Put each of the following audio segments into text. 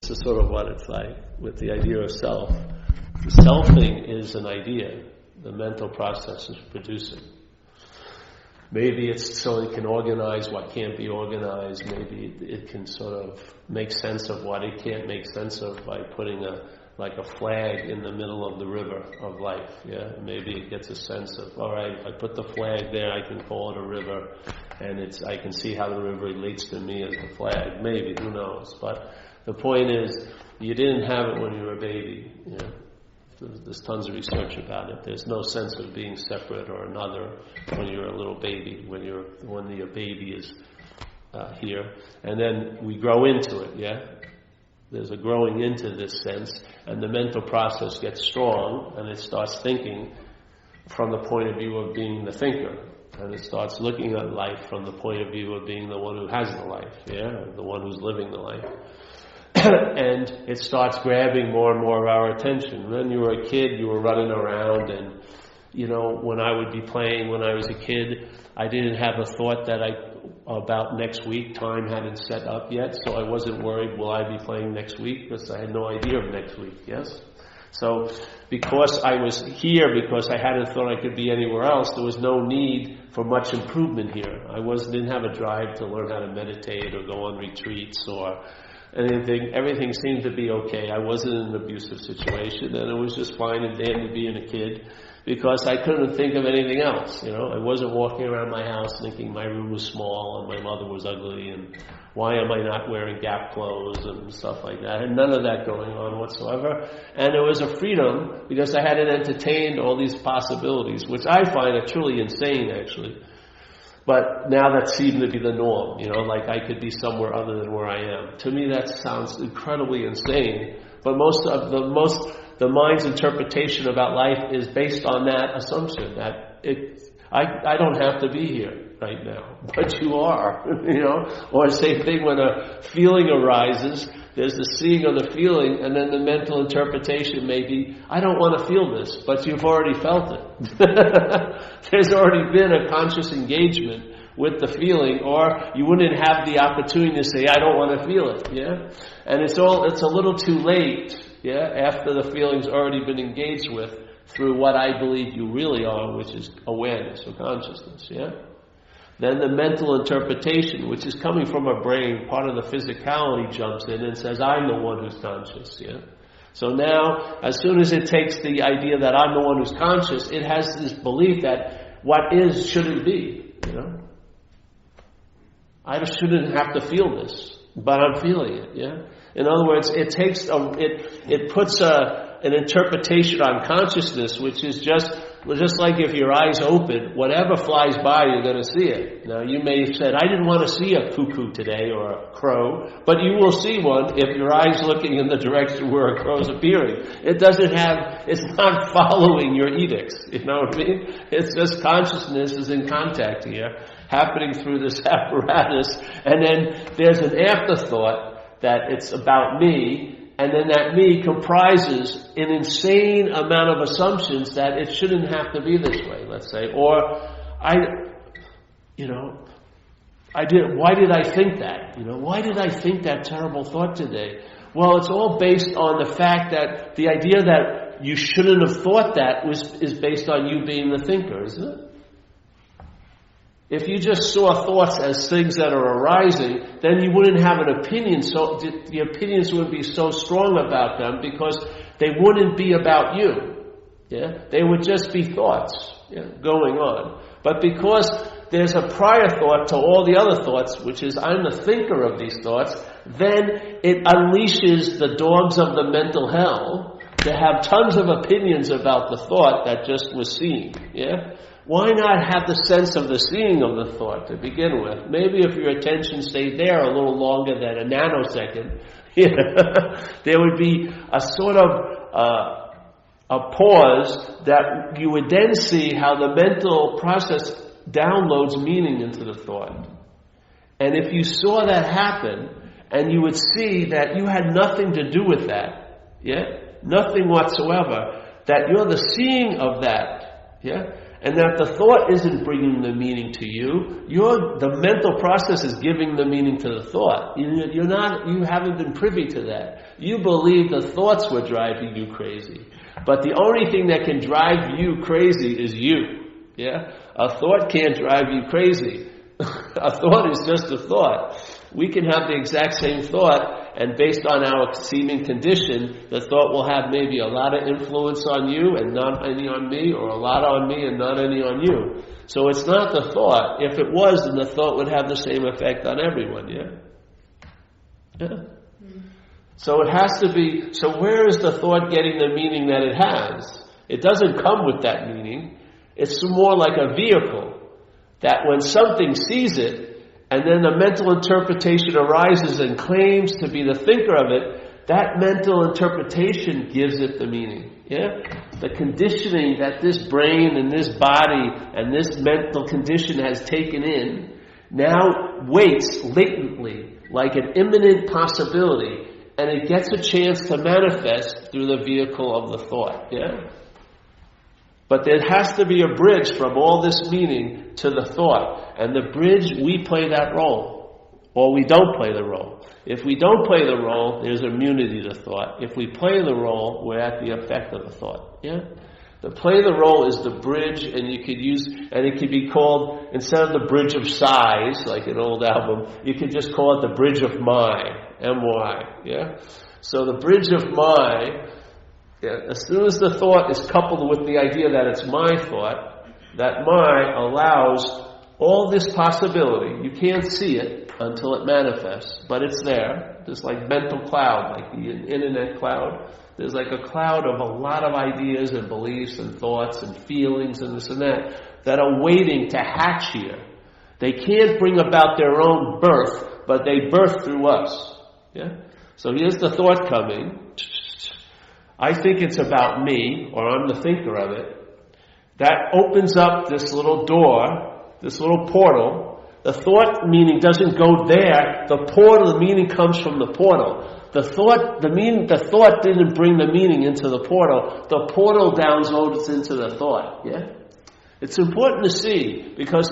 This is sort of what it's like with the idea of self. The selfing is an idea. The mental process is producing. Maybe it's so it can organize what can't be organized. Maybe it can sort of make sense of what it can't make sense of by putting a flag in the middle of the river of life. Yeah, maybe it gets a sense of, all right, if I put the flag there, I can call it a river, and I can see how the river relates to me as the flag. Maybe, who knows? But the point is, you didn't have it when you were a baby. You know? There's tons of research about it. There's no sense of being separate or another when you're a little baby, when your baby is here. And then we grow into it, yeah? There's a growing into this sense, and the mental process gets strong, and it starts thinking from the point of view of being the thinker. And it starts looking at life from the point of view of being the one who has the life, yeah? The one who's living the life. And it starts grabbing more and more of our attention. When you were a kid, you were running around, and when I would be playing when I was a kid, I didn't have a thought about next week. Time hadn't set up yet, so I wasn't worried, will I be playing next week? Because I had no idea of next week, yes? So because I was here, because I hadn't thought I could be anywhere else, there was no need for much improvement here. I didn't have a drive to learn how to meditate or go on retreats or anything. Everything seemed to be okay. I wasn't in an abusive situation, and it was just fine and dandy being a kid because I couldn't think of anything else. I wasn't walking around my house thinking my room was small and my mother was ugly and why am I not wearing Gap clothes and stuff like that. I had none of that going on whatsoever. And it was a freedom because I hadn't entertained all these possibilities, which I find are truly insane, actually. But now that seemed to be the norm, like I could be somewhere other than where I am. To me that sounds incredibly insane, but the mind's interpretation about life is based on that assumption that I don't have to be here right now, but you are, Or same thing when a feeling arises, there's the seeing of the feeling, and then the mental interpretation may be, I don't want to feel this, but you've already felt it. There's already been a conscious engagement with the feeling, or you wouldn't have the opportunity to say, I don't want to feel it, yeah? And it's a little too late, yeah, after the feeling's already been engaged with through what I believe you really are, which is awareness or consciousness, yeah? Then the mental interpretation, which is coming from our brain, part of the physicality jumps in and says, I'm the one who's conscious, yeah? So now, as soon as it takes the idea that I'm the one who's conscious, it has this belief that what is shouldn't be, I shouldn't have to feel this, but I'm feeling it, yeah? In other words, it takes it puts an interpretation on consciousness, which is just like if your eyes open, whatever flies by, you're going to see it. Now, you may have said, I didn't want to see a cuckoo today or a crow, but you will see one if your eyes looking in the direction where a crow's appearing. It's not following your edicts, you know what I mean? It's just consciousness is in contact here, happening through this apparatus, and then there's an afterthought that it's about me, and then that me comprises an insane amount of assumptions that it shouldn't have to be this way, let's say. Or, why did I think that? Why did I think that terrible thought today? Well, it's all based on the fact that the idea that you shouldn't have thought that is based on you being the thinker, isn't it? If you just saw thoughts as things that are arising, then you wouldn't have an opinion, so the opinions wouldn't be so strong about them because they wouldn't be about you. Yeah? They would just be thoughts going on. But because there's a prior thought to all the other thoughts, which is I'm the thinker of these thoughts, then it unleashes the dogs of the mental hell to have tons of opinions about the thought that just was seen. Yeah? Why not have the sense of the seeing of the thought to begin with? Maybe if your attention stayed there a little longer than a nanosecond, there would be a sort of a pause that you would then see how the mental process downloads meaning into the thought. And if you saw that happen, and you would see that you had nothing to do with that, nothing whatsoever, that you're the seeing of that, and that the thought isn't bringing the meaning to you. The mental process is giving the meaning to the thought. You haven't been privy to that. You believe the thoughts were driving you crazy. But the only thing that can drive you crazy is you. Yeah? A thought can't drive you crazy. A thought is just a thought. We can have the exact same thought, and based on our seeming condition, the thought will have maybe a lot of influence on you and not any on me, or a lot on me and not any on you. So it's not the thought. If it was, then the thought would have the same effect on everyone, yeah? Yeah. So it has to be, so where is the thought getting the meaning that it has? It doesn't come with that meaning. It's more like a vehicle that when something sees it, and then the mental interpretation arises and claims to be the thinker of it, that mental interpretation gives it the meaning. Yeah? The conditioning that this brain and this body and this mental condition has taken in now waits latently like an imminent possibility, and it gets a chance to manifest through the vehicle of the thought. Yeah? But there has to be a bridge from all this meaning to the thought. And the bridge, we play that role. Or we don't play the role. If we don't play the role, there's immunity to thought. If we play the role, we're at the effect of the thought. Yeah? The play the role is the bridge, and you could use, and it could be called, instead of the bridge of sighs, like an old album, you could just call it the bridge of my, M-Y. Yeah? So the bridge of my, yeah, as soon as the thought is coupled with the idea that it's my thought, that my allows all this possibility. You can't see it until it manifests, but it's there. There's like mental cloud, like the internet cloud. There's like a cloud of a lot of ideas and beliefs and thoughts and feelings and this and that are waiting to hatch here. They can't bring about their own birth, but they birth through us. Yeah? So here's the thought coming. I think it's about me, or I'm the thinker of it. That opens up this little door, this little portal. The thought meaning doesn't go there. The portal, the meaning comes from the portal. The thought didn't bring the meaning into the portal. The portal downloads into the thought. Yeah? It's important to see, because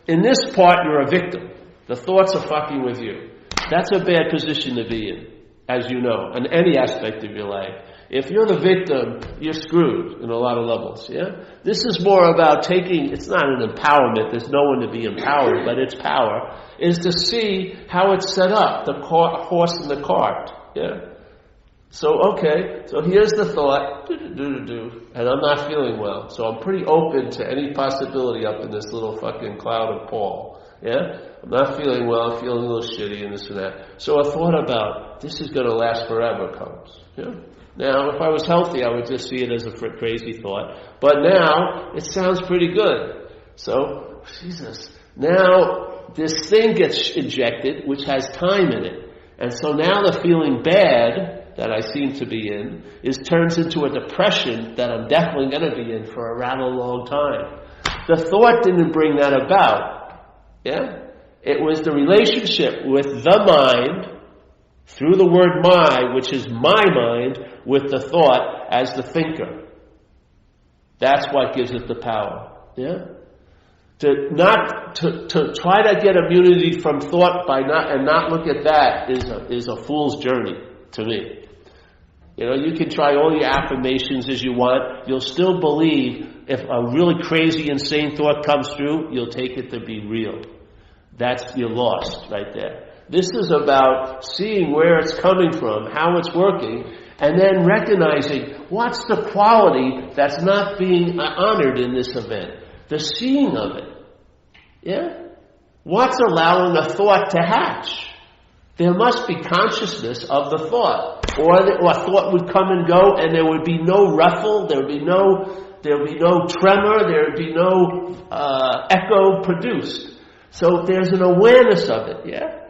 in this part you're a victim. The thoughts are fucking with you. That's a bad position to be in, as you know, in any aspect of your life. If you're the victim, you're screwed in a lot of levels, yeah? This is more about taking, it's not an empowerment, there's no one to be empowered, but its power is to see how it's set up, the horse and the cart, yeah? So, okay, so here's the thought, and I'm not feeling well, so I'm pretty open to any possibility up in this little fucking cloud of Paul, yeah? I'm not feeling well, I'm feeling a little shitty and this and that. So a thought about, this is going to last forever comes, yeah? Now, if I was healthy, I would just see it as a crazy thought. But now, it sounds pretty good. So, Jesus, now this thing gets injected, which has time in it. And so now the feeling bad that I seem to be in turns into a depression that I'm definitely going to be in for a rather long time. The thought didn't bring that about. Yeah? It was the relationship with the mind, through the word my, which is my mind, with the thought as the thinker. That's what gives it the power. Yeah? To try to get immunity from thought and not look at that is a fool's journey to me. You know, you can try all your affirmations as you want. You'll still believe if a really crazy, insane thought comes through, you'll take it to be real. You're lost right there. This is about seeing where it's coming from, how it's working, and then recognizing what's the quality that's not being honored in this event. The seeing of it. Yeah? What's allowing a thought to hatch? There must be consciousness of the thought. Or a thought would come and go and there would be no ruffle, there would be no tremor, there would be no echo produced. So there's an awareness of it, yeah?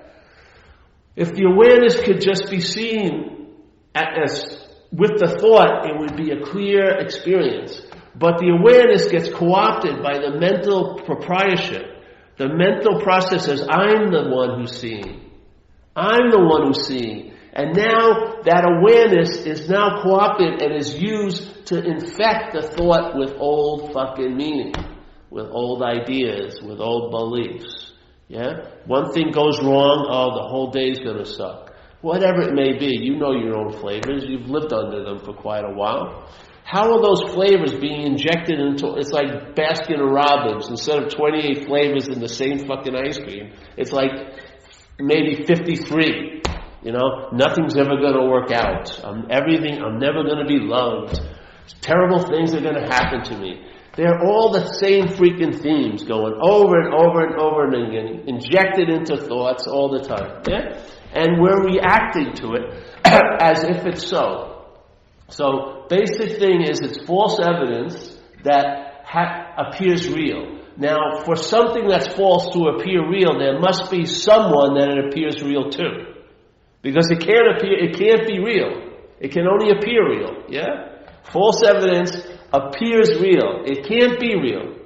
If the awareness could just be seen as with the thought, it would be a clear experience. But the awareness gets co-opted by the mental proprietorship. The mental process says, I'm the one who's seeing. I'm the one who's seeing. And now that awareness is now co-opted and is used to infect the thought with old fucking meaning. with old ideas, with old beliefs. Yeah? One thing goes wrong, the whole day's going to suck. Whatever it may be, you know your own flavors. You've lived under them for quite a while. How are those flavors being injected into... It's like Baskin-Robbins. Instead of 28 flavors in the same fucking ice cream, it's like maybe 53. You know, nothing's ever going to work out. I'm never going to be loved. Terrible things are going to happen to me. They're all the same freaking themes going over and over and over and again, injected into thoughts all the time. Yeah? And we're reacting to it as if it's so. So, basic thing is it's false evidence that appears real. Now, for something that's false to appear real, there must be someone that it appears real to. Because it can't be real. It can only appear real. Yeah? False evidence appears real. It can't be real.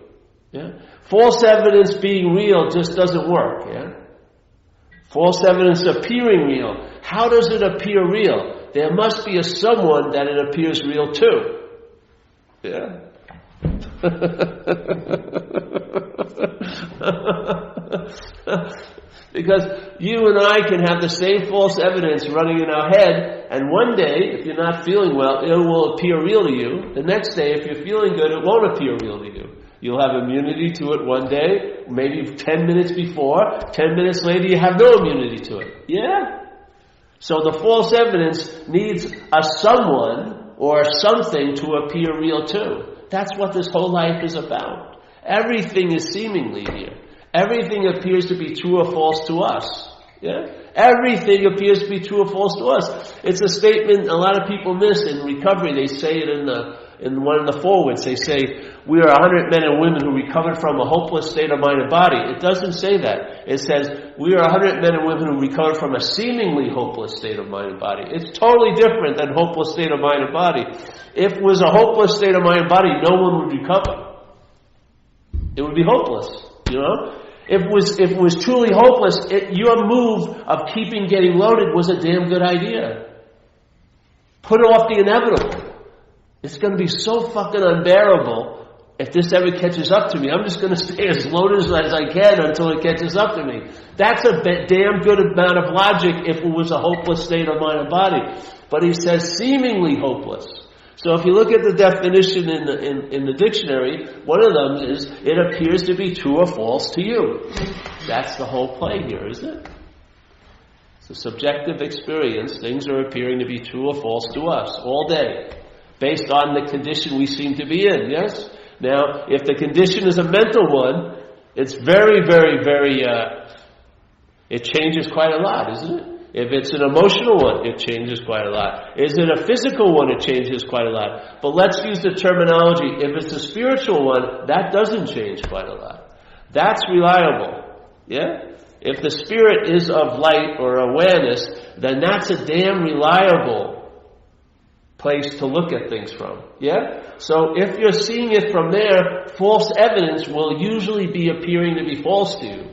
Yeah? False evidence being real just doesn't work. Yeah? False evidence appearing real. How does it appear real? There must be a someone that it appears real to. Yeah? Because you and I can have the same false evidence running in our head, and one day, if you're not feeling well, it will appear real to you. The next day, if you're feeling good, it won't appear real to you. You'll have immunity to it one day, maybe 10 minutes before, 10 minutes later you have no immunity to it. Yeah? So the false evidence needs a someone or something to appear real to. That's what this whole life is about. Everything is seemingly here. Everything appears to be true or false to us. Yeah? Everything appears to be true or false to us. It's a statement a lot of people miss in recovery. They say it in one of the forwards. They say, we are 100 men and women who recovered from a hopeless state of mind and body. It doesn't say that. It says, we are 100 men and women who recovered from a seemingly hopeless state of mind and body. It's totally different than hopeless state of mind and body. If it was a hopeless state of mind and body, no one would recover. It would be hopeless, you know? If it was truly hopeless, your move of keeping getting loaded was a damn good idea. Put off the inevitable. It's going to be so fucking unbearable if this ever catches up to me. I'm just going to stay as loaded as I can until it catches up to me. That's a damn good amount of logic if it was a hopeless state of mind and body. But he says seemingly hopeless. So if you look at the definition in the dictionary, one of them is, it appears to be true or false to you. That's the whole play here, isn't it? It's a subjective experience. Things are appearing to be true or false to us all day, based on the condition we seem to be in, yes? Now, if the condition is a mental one, it's very, very, very, it changes quite a lot, isn't it? If it's an emotional one, it changes quite a lot. Is it a physical one, it changes quite a lot. But let's use the terminology. If it's a spiritual one, that doesn't change quite a lot. That's reliable. Yeah? If the spirit is of light or awareness, then that's a damn reliable place to look at things from. Yeah? So if you're seeing it from there, false evidence will usually be appearing to be false to you.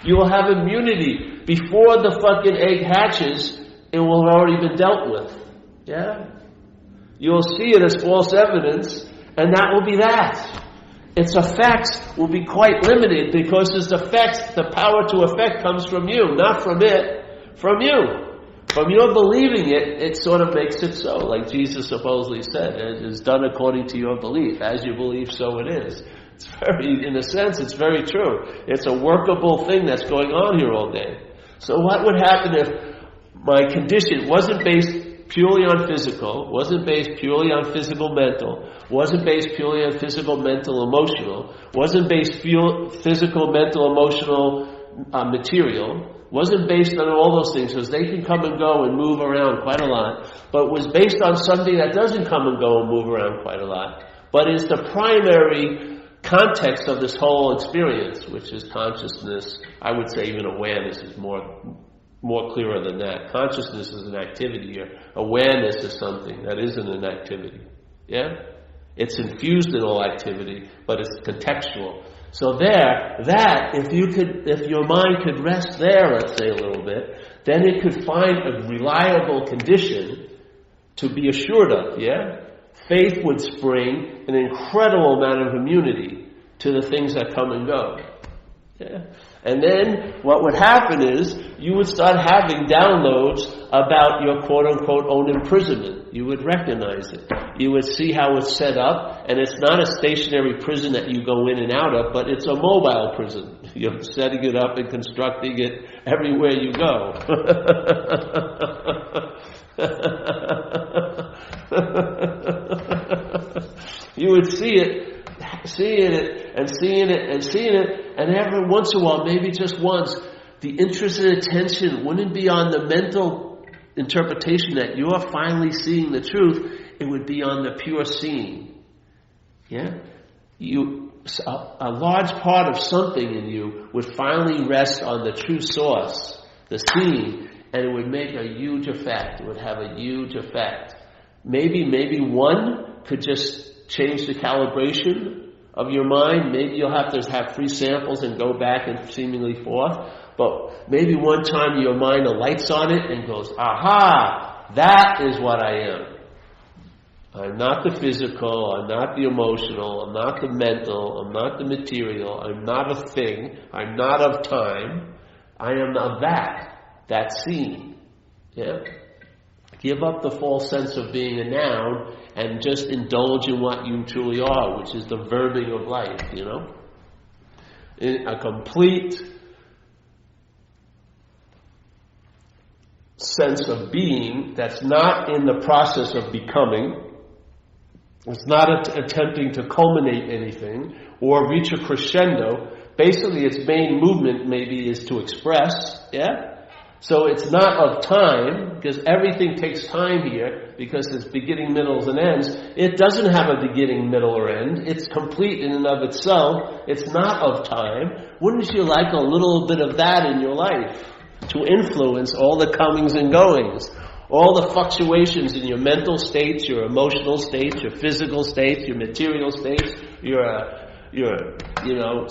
You will have immunity. Before the fucking egg hatches, it will have already been dealt with. Yeah? You'll see it as false evidence, and that will be that. Its effects will be quite limited because its effects, the power to affect comes from you, not from it, from you. From your believing it, it sort of makes it so. Like Jesus supposedly said, it is done according to your belief. As you believe, so it is. It's very, in a sense, it's very true. It's a workable thing that's going on here all day. So what would happen if my condition wasn't based purely on physical, wasn't based purely on physical mental, wasn't based purely on physical mental emotional, wasn't based physical mental emotional material, wasn't based on all those things, because they can come and go and move around quite a lot, but was based on something that doesn't come and go and move around quite a lot, but is the primary context of this whole experience, which is consciousness. I would say even awareness is more clearer than that. Consciousness is an activity here. Awareness is something that isn't an activity. Yeah? It's infused in all activity, but it's contextual. So if your mind could rest there, let's say a little bit, then it could find a reliable condition to be assured of, yeah? faith would spring an incredible amount of immunity to the things that come and go. Yeah. And then what would happen is you would start having downloads about your quote-unquote own imprisonment. You would recognize it. You would see how it's set up, and it's not a stationary prison that you go in and out of, but it's a mobile prison. You're setting it up and constructing it everywhere you go. You would see it, and every once in a while, maybe just once, the interest and attention wouldn't be on the mental interpretation that you are finally seeing the truth. It would be on the pure seeing. Yeah? A large part of something in you would finally rest on the true source, the seeing, and it would make a huge effect. It would have a huge effect. Maybe one could just change the calibration of your mind. Maybe you'll have to have free samples and go back and seemingly forth. But maybe one time your mind alights on it and goes, aha, that is what I am. I'm not the physical, I'm not the emotional, I'm not the mental, I'm not the material, I'm not a thing, I'm not of time, I am of that seeing. Yeah? Give up the false sense of being a noun and just indulge in what you truly are, which is the verbing of life, In a complete sense of being that's not in the process of becoming. It's not attempting to culminate anything or reach a crescendo. Basically, its main movement maybe is to express, yeah? So it's not of time, because everything takes time here, because it's beginning, middles, and ends. It doesn't have a beginning, middle, or end. It's complete in and of itself. It's not of time. Wouldn't you like a little bit of that in your life to influence all the comings and goings? All the fluctuations in your mental states, your emotional states, your physical states, your material states, your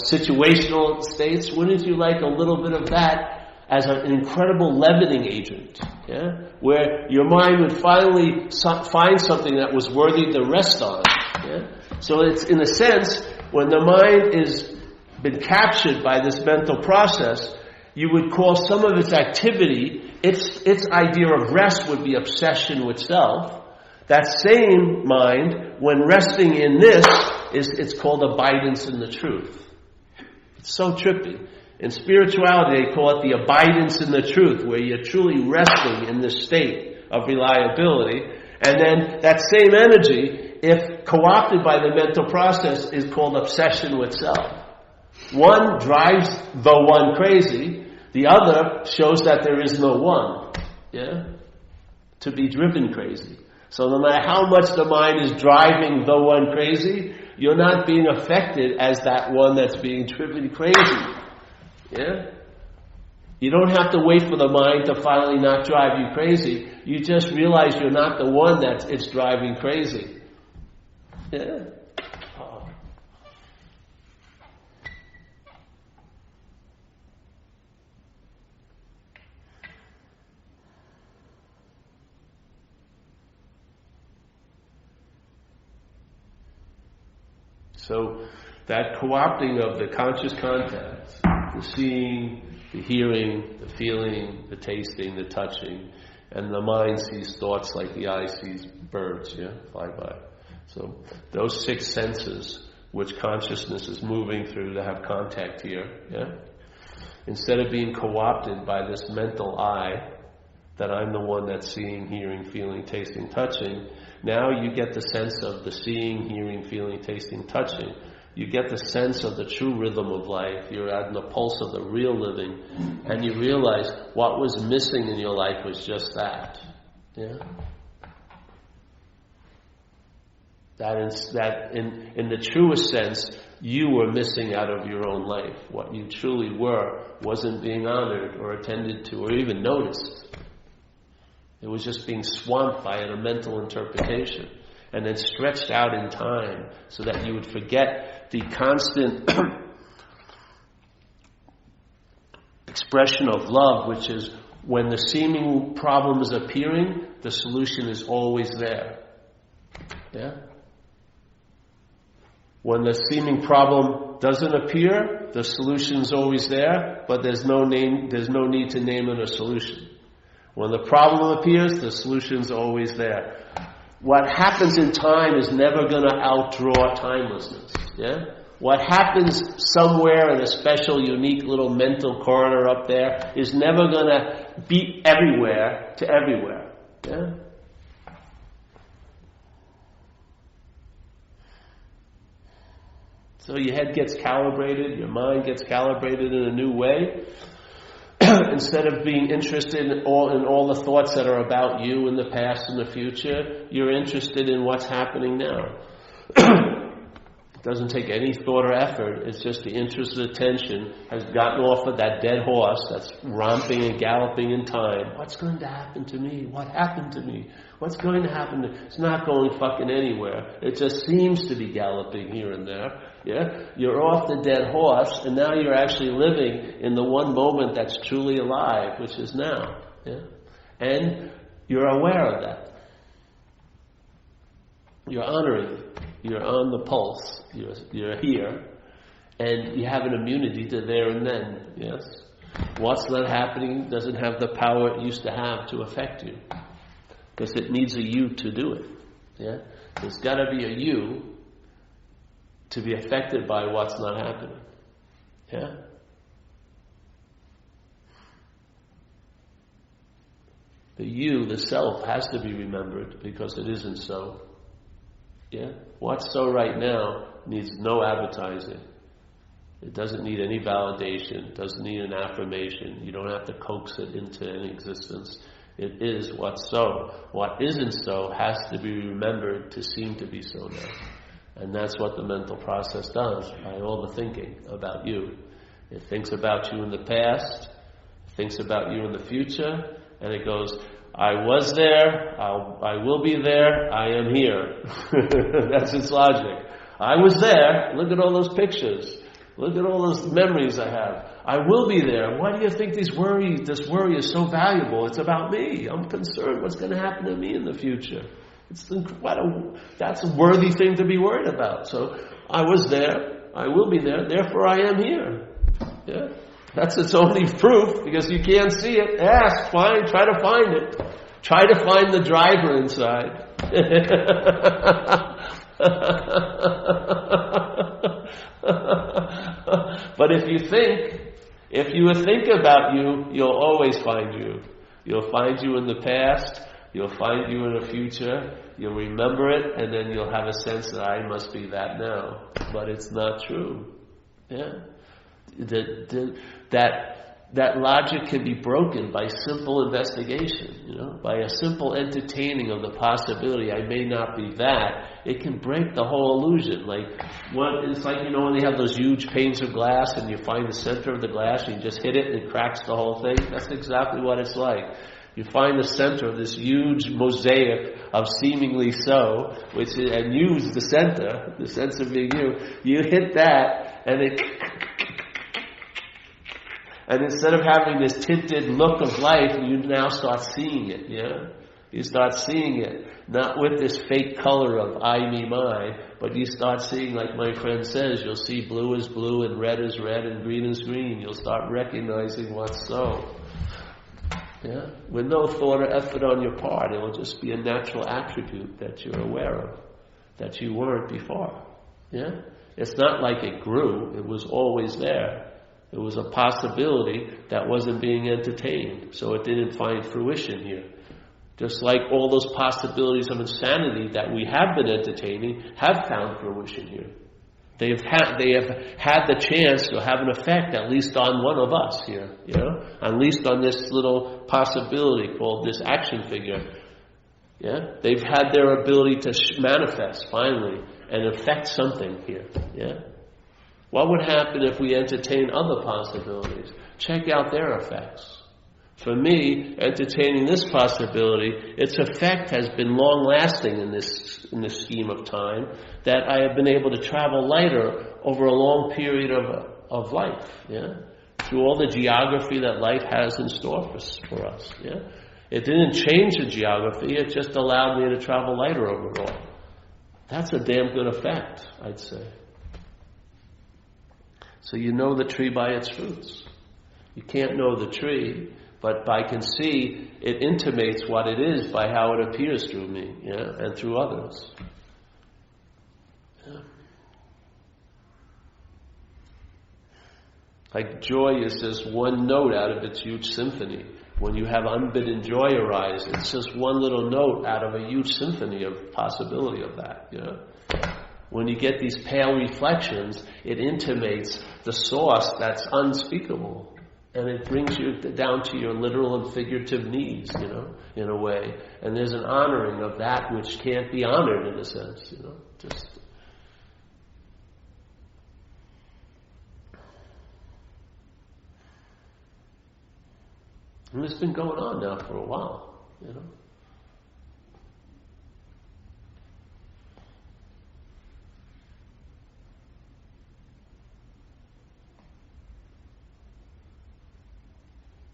situational states. Wouldn't you like a little bit of that as an incredible leavening agent? Yeah, where your mind would finally find something that was worthy to rest on. Yeah, so it's in a sense when the mind is been captured by this mental process, you would call some of its activity. Its idea of rest would be obsession with self. That same mind, when resting in this, it's called abidance in the truth. It's so trippy. In spirituality, they call it the abidance in the truth, where you're truly resting in this state of reliability. And then that same energy, if co-opted by the mental process, is called obsession with self. One drives the one crazy. The other shows that there is no one, to be driven crazy. So no matter how much the mind is driving the one crazy, you're not being affected as that one that's being driven crazy. Yeah? You don't have to wait for the mind to finally not drive you crazy. You just realize you're not the one it's driving crazy. Yeah? So that co-opting of the conscious contacts, the seeing, the hearing, the feeling, the tasting, the touching, and the mind sees thoughts like the eye sees birds, fly by. So those 6 senses which consciousness is moving through to have contact here, instead of being co-opted by this mental eye, that I'm the one that's seeing, hearing, feeling, tasting, touching, now you get the sense of the seeing, hearing, feeling, tasting, touching. You get the sense of the true rhythm of life. You're at the pulse of the real living. And you realize what was missing in your life was just that. Yeah? That in the truest sense, you were missing out of your own life. What you truly were wasn't being honored or attended to or even noticed. It was just being swamped by a mental interpretation and then stretched out in time so that you would forget the constant expression of love, which is when the seeming problem is appearing, the solution is always there. Yeah? When the seeming problem doesn't appear, the solution's always there, but there's no need to name it a solution. When the problem appears, the solution's always there. What happens in time is never going to outdraw timelessness. Yeah? What happens somewhere in a special, unique little mental corridor up there is never going to be everywhere to everywhere. Yeah? So your head gets calibrated, your mind gets calibrated in a new way. Instead of being interested in all the thoughts that are about you in the past and the future, you're interested in what's happening now. It doesn't take any thought or effort. It's just the interest and attention has gotten off of that dead horse that's romping and galloping in time. What's going to happen to me? What happened to me? What's going to happen to me? It's not going fucking anywhere. It just seems to be galloping here and there. Yeah? You're off the dead horse, and now you're actually living in the one moment that's truly alive, which is now. Yeah? And you're aware of that. You're honoring it. You're on the pulse. You're here. And you have an immunity to there and then. Yes? What's not happening doesn't have the power it used to have to affect you. Because it needs a you to do it. Yeah? There's got to be a you to be affected by what's not happening. Yeah? The you, the self, has to be remembered because it isn't so. Yeah? What's so right now needs no advertising. It doesn't need any validation. It doesn't need an affirmation. You don't have to coax it into an existence. It is what's so. What isn't so has to be remembered to seem to be so now. And that's what the mental process does by all the thinking about you. It thinks about you in the past, thinks about you in the future, and it goes, I was there, I will be there, I am here. That's its logic. I was there, look at all those pictures. Look at all those memories I have. I will be there. Why do you think this worry is so valuable? It's about me. I'm concerned what's going to happen to me in the future. That's a worthy thing to be worried about. So I was there, I will be there, therefore I am here. Yeah? That's its only proof, because you can't see it. Ask, find, try to find it. Try to find the driver inside. But if you think about you, you'll always find you. You'll find you in the past, you'll find you in the future, you'll remember it, and then you'll have a sense that I must be that now. But it's not true. Yeah? That logic can be broken by simple investigation, by a simple entertaining of the possibility I may not be that. It can break the whole illusion. It's like when they have those huge panes of glass and you find the center of the glass and you just hit it and it cracks the whole thing. That's exactly what it's like. You find the center of this huge mosaic of seemingly so, and use the center, the sense of being you. You hit that and it. And instead of having this tinted look of life, you now start seeing it, yeah? You start seeing it, not with this fake color of I, me, my, but you start seeing, like my friend says, you'll see blue is blue and red is red and green is green. You'll start recognizing what's so. Yeah? With no thought or effort on your part, it will just be a natural attribute that you're aware of, that you weren't before. Yeah? It's not like it grew, it was always there. It was a possibility that wasn't being entertained, so it didn't find fruition here. Just like all those possibilities of insanity that we have been entertaining have found fruition here. They have had the chance to have an effect, at least on one of us here, at least on this little possibility called this action figure. Yeah, they've had their ability to manifest finally and affect something here. Yeah. What would happen if we entertain other possibilities? Check out their effects. For me, entertaining this possibility, its effect has been long-lasting in this scheme of time, that I have been able to travel lighter over a long period of life. Yeah? Through all the geography that life has in store for us. Yeah? It didn't change the geography, it just allowed me to travel lighter over it all. That's a damn good effect, I'd say. So you know the tree by its fruits. You can't know the tree, but I can see it intimates what it is by how it appears through me, and through others. Yeah. Like joy is just one note out of its huge symphony. When you have unbidden joy arise, it's just one little note out of a huge symphony of possibility of that. When you get these pale reflections, it intimates the source that's unspeakable. And it brings you down to your literal and figurative needs, in a way. And there's an honoring of that which can't be honored in a sense, just... And it's been going on now for a while,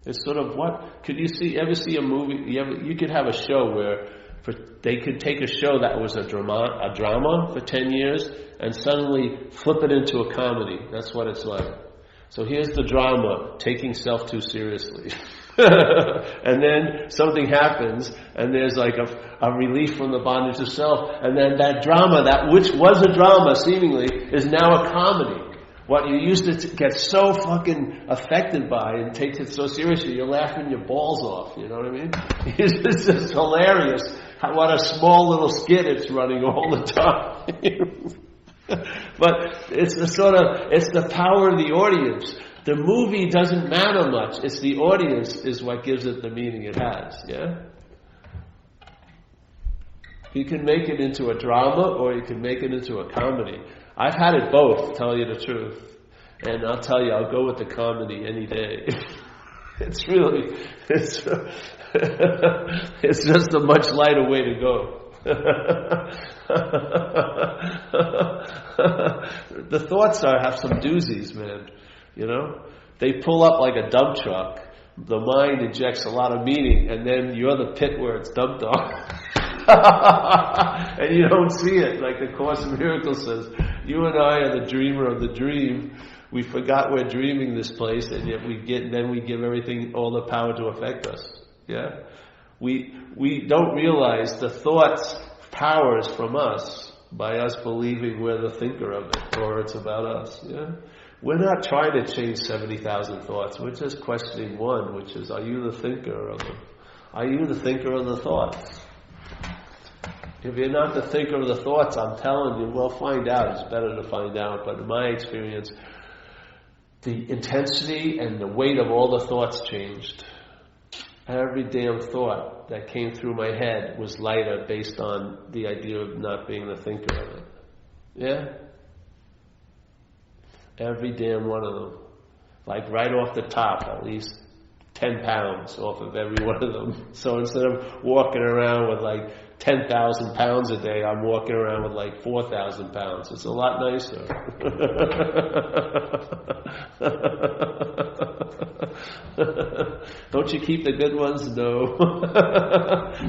It's sort of could you ever see a movie, you could have a show where they could take a show that was a drama for 10 years and suddenly flip it into a comedy. That's what it's like. So here's the drama, taking self too seriously. And then something happens, and there's like a relief from the bondage of self, and then that drama, that which was a drama seemingly, is now a comedy. What you used to get so fucking affected by and take it so seriously, you're laughing your balls off, you know what I mean? It's just hilarious what a small little skit it's running all the time. But it's the power of the audience. The movie doesn't matter much. It's the audience is what gives it the meaning it has, You can make it into a drama or you can make it into a comedy. I've had it both, to tell you the truth. And I'll tell you, I'll go with the comedy any day. It's just a much lighter way to go. The thoughts have some doozies, man. They pull up like a dump truck. The mind injects a lot of meaning, and then you're the pit where it's dumped on. And you don't see it. Like the Course in Miracles says, you and I are the dreamer of the dream. We forgot we're dreaming this place, and yet we give everything all the power to affect us. We don't realize the thoughts power is from us by us believing we're the thinker of it, or it's about us. We're not trying to change 70,000 thoughts. We're just questioning one, which is, are you the thinker of them? Are you the thinker of the thoughts? If you're not the thinker of the thoughts, I'm telling you, well, find out. It's better to find out. But in my experience, the intensity and the weight of all the thoughts changed. Every damn thought that came through my head was lighter based on the idea of not being the thinker of it. Every damn one of them. Like right off the top, at least 10 pounds off of every one of them. So instead of walking around with like 10,000 pounds a day, I'm walking around with like 4,000 pounds. It's a lot nicer. Don't you keep the good ones? No.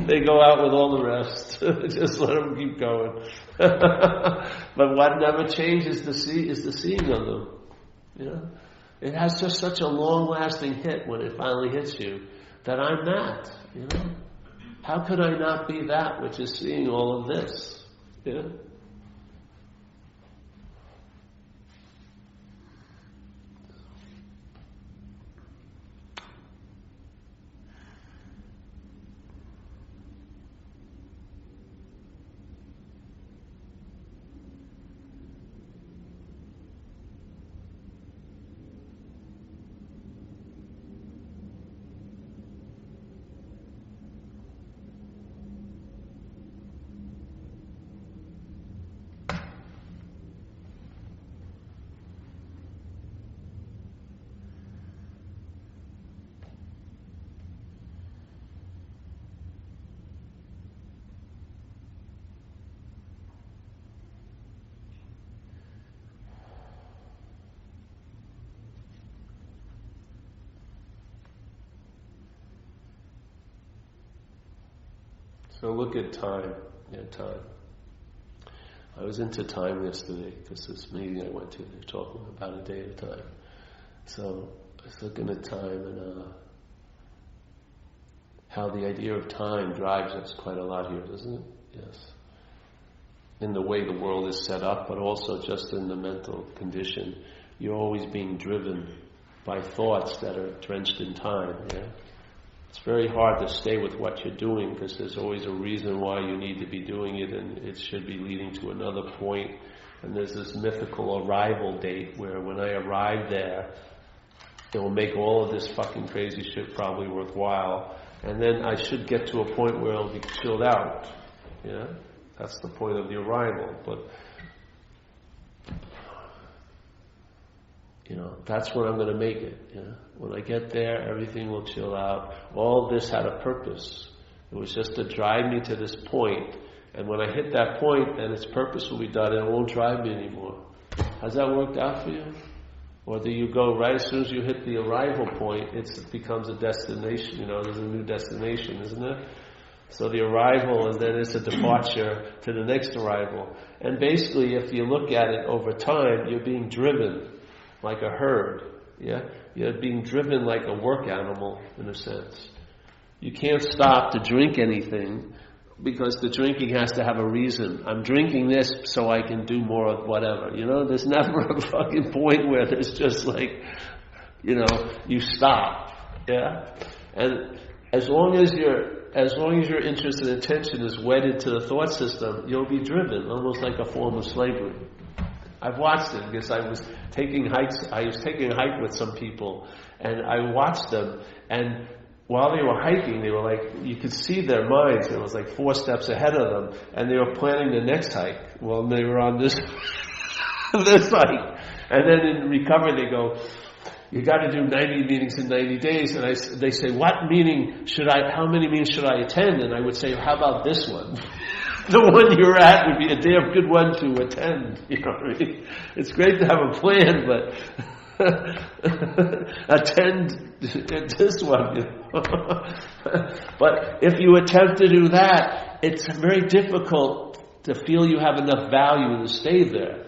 They go out with all the rest. Just let them keep going. But what never changes is the seeing of them. It has just such a long-lasting hit when it finally hits you that I'm that. How could I not be that which is seeing all of this? So look at time. Time. I was into time yesterday because this meeting I went to, they're talking about a day at a time. So I was looking at time and how the idea of time drives us quite a lot here, doesn't it? Yes. In the way the world is set up, but also just in the mental condition. You're always being driven by thoughts that are drenched in time. Yeah? It's very hard to stay with what you're doing because there's always a reason why you need to be doing it, and it should be leading to another point. And there's this mythical arrival date where when I arrive there, it will make all of this fucking crazy shit probably worthwhile. And then I should get to a point where it'll be chilled out. Yeah? That's the point of the arrival. But, that's when I'm going to make it. Yeah? When I get there, everything will chill out. All this had a purpose. It was just to drive me to this point. And when I hit that point, then its purpose will be done and it won't drive me anymore. Has that worked out for you? Or do you go right as soon as you hit the arrival point, it becomes a destination, there's a new destination, isn't it? So the arrival, and then it's a departure to the next arrival. And basically, if you look at it over time, you're being driven like a herd, yeah? You're being driven like a work animal, in a sense. You can't stop to drink anything, because the drinking has to have a reason. I'm drinking this so I can do more of whatever. There's never a fucking point where there's just like, you stop. Yeah? And as long as your interest and attention is wedded to the thought system, you'll be driven, almost like a form of slavery. I've watched it because I was taking hikes. I was taking a hike with some people, and I watched them, and while they were hiking, they were like, you could see their minds. It was like 4 steps ahead of them, and they were planning the next hike. Well, they were on this this hike, and then in recovery they go, you got to do 90 meetings in 90 days. And they say, how many meetings should I attend? And I would say, how about this one? The one you're at would be a damn good one to attend. You know what I mean? It's great to have a plan, but attend this one. But if you attempt to do that, it's very difficult to feel you have enough value to stay there.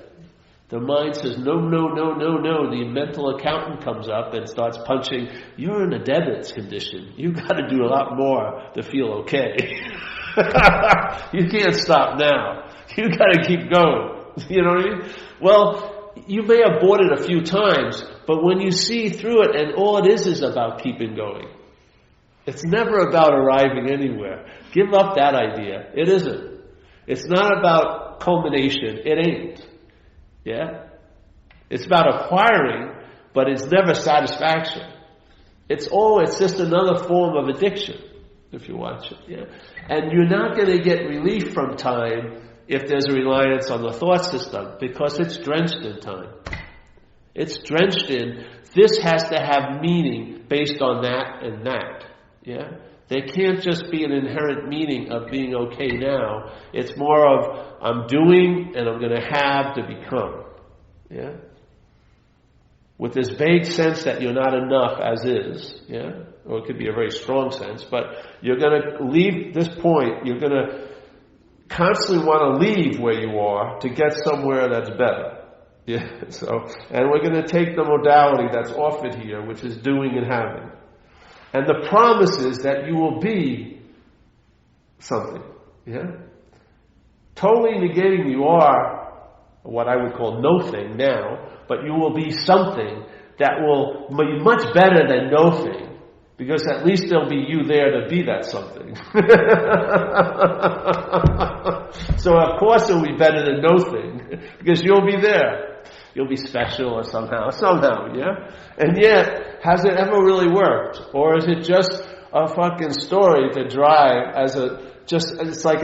The mind says, no. The mental accountant comes up and starts punching. You're in a debit condition. You've got to do a lot more to feel okay. You can't stop now. You've got to keep going. You know what I mean? Well, you may have bought it a few times, but when you see through it, and all it is about keeping going. It's never about arriving anywhere. Give up that idea. It isn't. It's not about culmination. It ain't. Yeah? It's about acquiring, but it's never satisfaction. It's just another form of addiction, if you watch it. Yeah? And you're not going to get relief from time if there's a reliance on the thought system, because it's drenched in time. It's drenched in, this has to have meaning based on that and that. Yeah? There can't just be an inherent meaning of being okay now. It's more of, I'm doing and I'm going to have to become. Yeah? With this vague sense that you're not enough as is. Yeah? Or it could be a very strong sense, but you're going to leave this point, you're going to constantly want to leave where you are to get somewhere that's better. Yeah, and we're going to take the modality that's offered here, which is doing and having. And the promise is that you will be something. Yeah? Totally negating you are what I would call no thing now, but you will be something that will be much better than no thing. Because at least there'll be you there to be that something. So of course it'll be better than no thing, because you'll be there. You'll be special or somehow, yeah? And yet, has it ever really worked? Or is it just a fucking story to drive it's like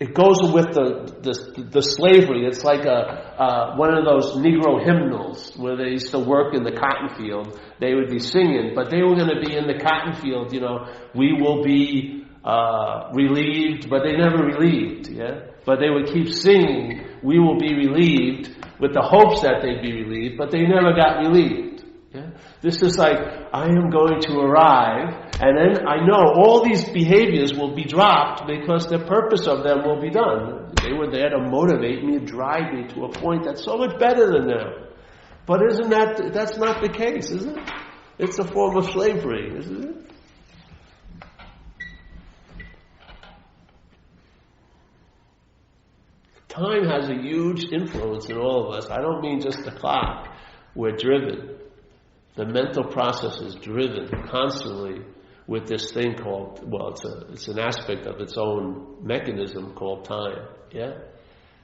it goes with the slavery. It's like one of those Negro hymnals where they used to work in the cotton field. They would be singing, but they were going to be in the cotton field, we will be relieved, but they never relieved, yeah? But they would keep singing, we will be relieved, with the hopes that they'd be relieved, but they never got relieved. Yeah? This is like, I am going to arrive, And then I know all these behaviors will be dropped because the purpose of them will be done. They were there to motivate me, drive me to a point that's so much better than now. But that's not the case, is it? It's a form of slavery, isn't it? Time has a huge influence in all of us. I don't mean just the clock. We're driven. The mental process is driven constantly with this thing called, it's an aspect of its own mechanism called time. Yeah?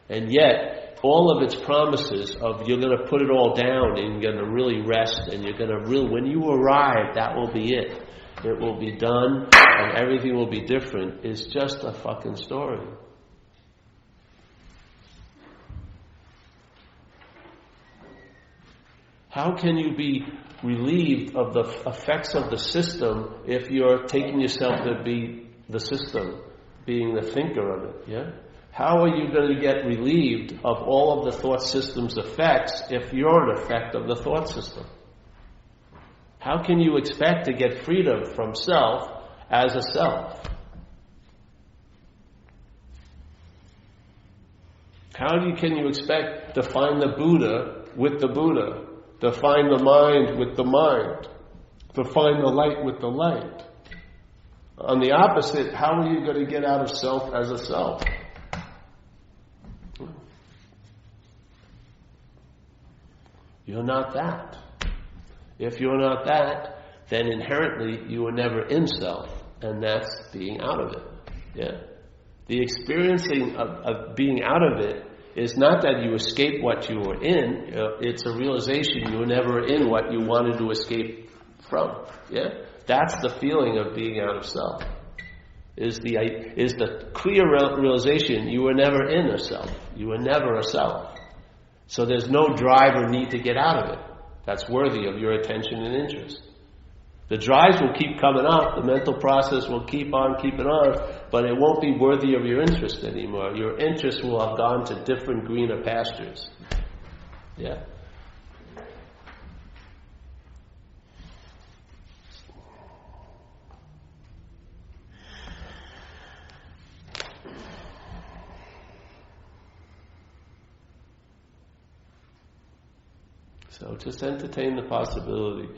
And yet, all of its promises of you're going to put it all down and you're going to really rest and you're going to when you arrive, that will be it. It will be done and everything will be different is just a fucking story. How can you be relieved of the effects of the system if you're taking yourself to be the system, being the thinker of it? Yeah? How are you going to get relieved of all of the thought system's effects if you're an effect of the thought system? How can you expect to get freedom from self as a self? Can you expect to find the Buddha with the Buddha? To find the mind with the mind, to find the light with the light. On the opposite, how are you going to get out of self as a self? You're not that. If you're not that, then inherently you are never in self, and that's being out of it. Yeah? The experiencing of being out of it is not that you escape what you were in, it's a realization you were never in what you wanted to escape from. Yeah? That's the feeling of being out of self. Is the clear realization you were never in a self. You were never a self. So there's no drive or need to get out of it. That's worthy of your attention and interest. The drives will keep coming up, the mental process will keep on keeping on, but it won't be worthy of your interest anymore. Your interest will have gone to different greener pastures. Yeah? So just entertain the possibility.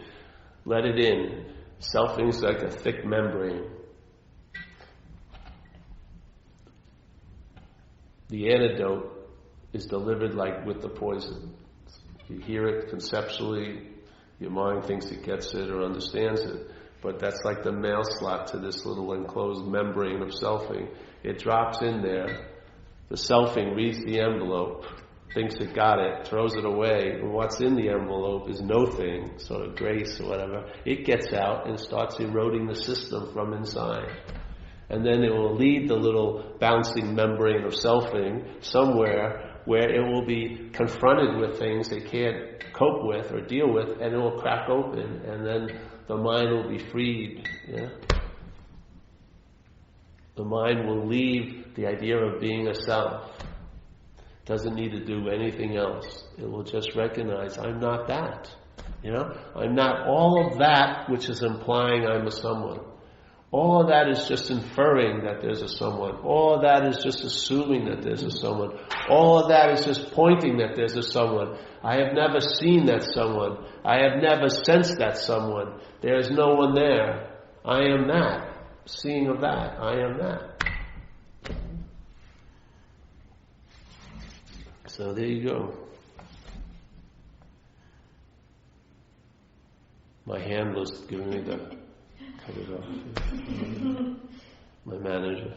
Let it in. Selfing's like a thick membrane. The antidote is delivered like with the poison. You hear it conceptually, your mind thinks it gets it or understands it, but that's like the mail slot to this little enclosed membrane of selfing. It drops in there, the selfing reads the envelope, thinks it got it, throws it away, and what's in the envelope is no thing, sort of grace or whatever. It gets out and starts eroding the system from inside. And then it will lead the little bouncing membrane of selfing somewhere where it will be confronted with things it can't cope with or deal with, and it will crack open, and then the mind will be freed. Yeah? The mind will leave the idea of being a self. Doesn't need to do anything else. It will just recognize, I'm not that. You know? I'm not all of that which is implying I'm a someone. All of that is just inferring that there's a someone. All of that is just assuming that there's a someone. All of that is just pointing that there's a someone. I have never seen that someone. I have never sensed that someone. There is no one there. I am that. Seeing of that. I am that. So there you go. My handler's giving me the cut it off. My manager.